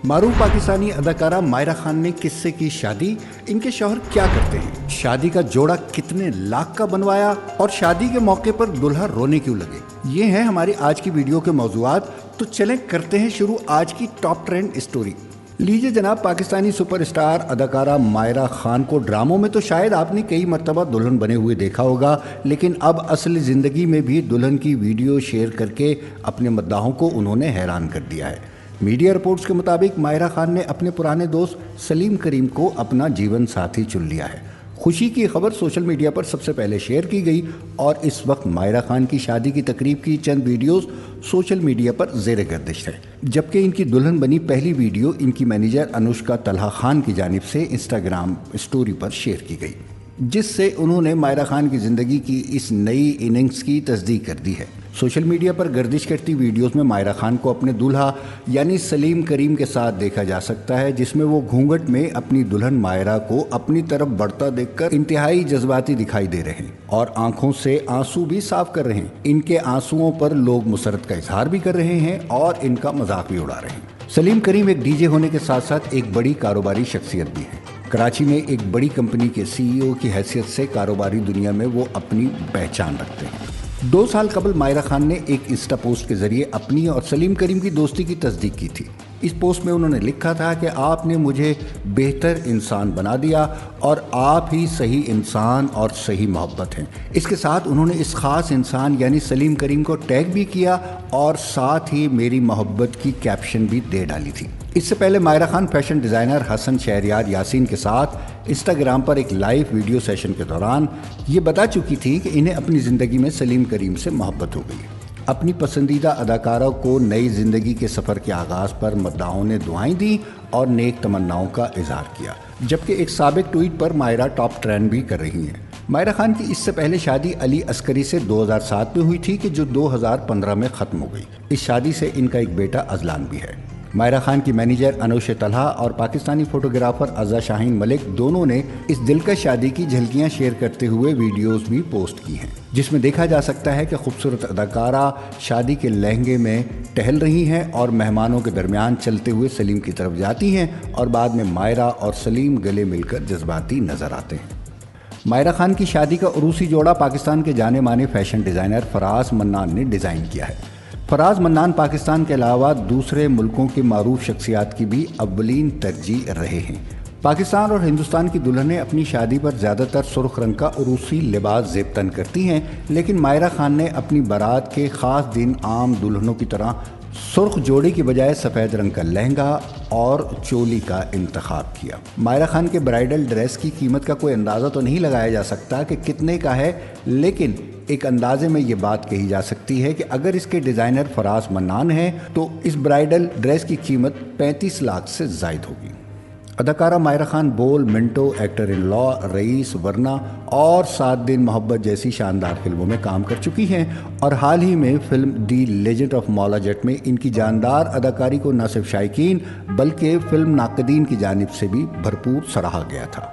मारूफ पाकिस्तानी अदाकारा मायरा खान ने किससे की शादी, इनके शौहर क्या करते हैं, शादी का जोड़ा कितने लाख का बनवाया और शादी के मौके पर दुल्हा रोने क्यों लगे, ये हैं हमारी आज की वीडियो के मौजूआत। तो चलें करते हैं शुरू आज की टॉप ट्रेंड स्टोरी। लीजिए जनाब, पाकिस्तानी सुपरस्टार अदाकारा मायरा खान को ड्रामों में तो शायद आपने कई मरतबा दुल्हन बने हुए देखा होगा, लेकिन अब असली ज़िंदगी में भी दुल्हन की वीडियो शेयर करके अपने मद्दाहों को उन्होंने हैरान कर दिया है। मीडिया रिपोर्ट्स के मुताबिक मायरा खान ने अपने पुराने दोस्त सलीम करीम को अपना जीवन साथी चुन लिया है। खुशी की खबर सोशल मीडिया पर सबसे पहले शेयर की गई और इस वक्त मायरा खान की शादी की तकरीब की चंद वीडियोस सोशल मीडिया पर ज़ेर गर्दिश है, जबकि इनकी दुल्हन बनी पहली वीडियो इनकी मैनेजर अनुष्का तलहा खान की जानिब से इंस्टाग्राम स्टोरी पर शेयर की गई, जिससे उन्होंने मायरा खान की ज़िंदगी की इस नई इनिंग्स की तस्दीक कर दी है। सोशल मीडिया पर गर्दिश करती वीडियोस में मायरा खान को अपने दूल्हा यानी सलीम करीम के साथ देखा जा सकता है, जिसमें वो घूंघट में अपनी दुल्हन मायरा को अपनी तरफ बढ़ता देखकर इंतहाई जज्बाती दिखाई दे रहे हैं और आंखों से आंसू भी साफ कर रहे हैं। इनके आंसुओं पर लोग मुसरत का इजहार भी कर रहे हैं और इनका मजाक भी उड़ा रहे हैं। सलीम करीम एक डीजे होने के साथ साथ एक बड़ी कारोबारी शख्सियत भी है। कराची में एक बड़ी कंपनी के सीईओ की हैसियत से कारोबारी दुनिया में वो अपनी पहचान रखते हैं। 2 साल कबल मायरा खान ने एक इंस्टा पोस्ट के जरिए अपनी और सलीम करीम की दोस्ती की तस्दीक की थी। इस पोस्ट में उन्होंने लिखा था कि आपने मुझे बेहतर इंसान बना दिया और आप ही सही इंसान और सही मोहब्बत हैं। इसके साथ उन्होंने इस ख़ास इंसान यानी सलीम करीम को टैग भी किया और साथ ही मेरी मोहब्बत की कैप्शन भी दे डाली थी। इससे पहले मायरा खान फैशन डिज़ाइनर हसन शहरयार यासीन के साथ इंस्टाग्राम पर एक लाइव वीडियो सेशन के दौरान ये बता चुकी थी कि इन्हें अपनी ज़िंदगी में सलीम करीम से मोहब्बत हो गई। अपनी पसंदीदा अदाकारा को नई ज़िंदगी के सफ़र के आगाज़ पर मद्दाहों ने दुआएं दी और नेक तमन्नाओं का इजहार किया, जबकि एक साबिक ट्वीट पर मायरा टॉप ट्रेंड भी कर रही हैं। मायरा खान की इससे पहले शादी अली अस्करी से 2007 में हुई थी कि जो 2015 में ख़त्म हो गई। इस शादी से इनका एक बेटा अजलान भी है। मायरा खान की मैनेजर अनुष्का तलहा और पाकिस्तानी फोटोग्राफर अज़ा शाहीन मलिक दोनों ने इस दिलकश शादी की झलकियां शेयर करते हुए वीडियोस भी पोस्ट की हैं, जिसमें देखा जा सकता है कि खूबसूरत अदाकारा शादी के लहंगे में टहल रही हैं और मेहमानों के दरमियान चलते हुए सलीम की तरफ जाती हैं और बाद में मायरा और सलीम गले मिलकर जज्बाती नजर आते हैं। मायरा खान की शादी का उरूसी जोड़ा पाकिस्तान के जाने माने फैशन डिज़ाइनर फराज मन्नान ने डिज़ाइन किया है। फराज मन्नान पाकिस्तान के अलावा दूसरे मुल्कों के मारूफ शख्सियात की भी अव्वलीन तरजीह रहे हैं। पाकिस्तान और हिंदुस्तान की दुल्हनें अपनी शादी पर ज़्यादातर सुर्ख रंग का उरूसी लिबास ज़ेबतन करती हैं, लेकिन मायरा खान ने अपनी बारात के ख़ास दिन आम दुल्हनों की तरह सुर्ख जोड़ी की बजाय सफ़ेद रंग का लहंगा और चोली का इंतखाब किया। मायरा खान के ब्राइडल ड्रेस की कीमत का कोई अंदाज़ा तो नहीं लगाया जा सकता कि कितने का है, लेकिन एक अंदाजे में ये बात कही जा सकती है कि अगर इसके डिज़ाइनर फराज मन्नान हैं तो इस ब्राइडल ड्रेस की कीमत 35 लाख से ज़ायद होगी। अदाकारा मायरा खान बोल, Minto, actor in law, rice, वरना और 7 दिन मोहब्बत जैसी शानदार फिल्मों में काम कर चुकी हैं और हाल ही में film the legend of Maula Jatt में इनकी जानदार अदाकारी को न सिर्फ शायकीन बल्कि फिल्म नाकदीन की जानिब से भी भरपूर सराहा गया था।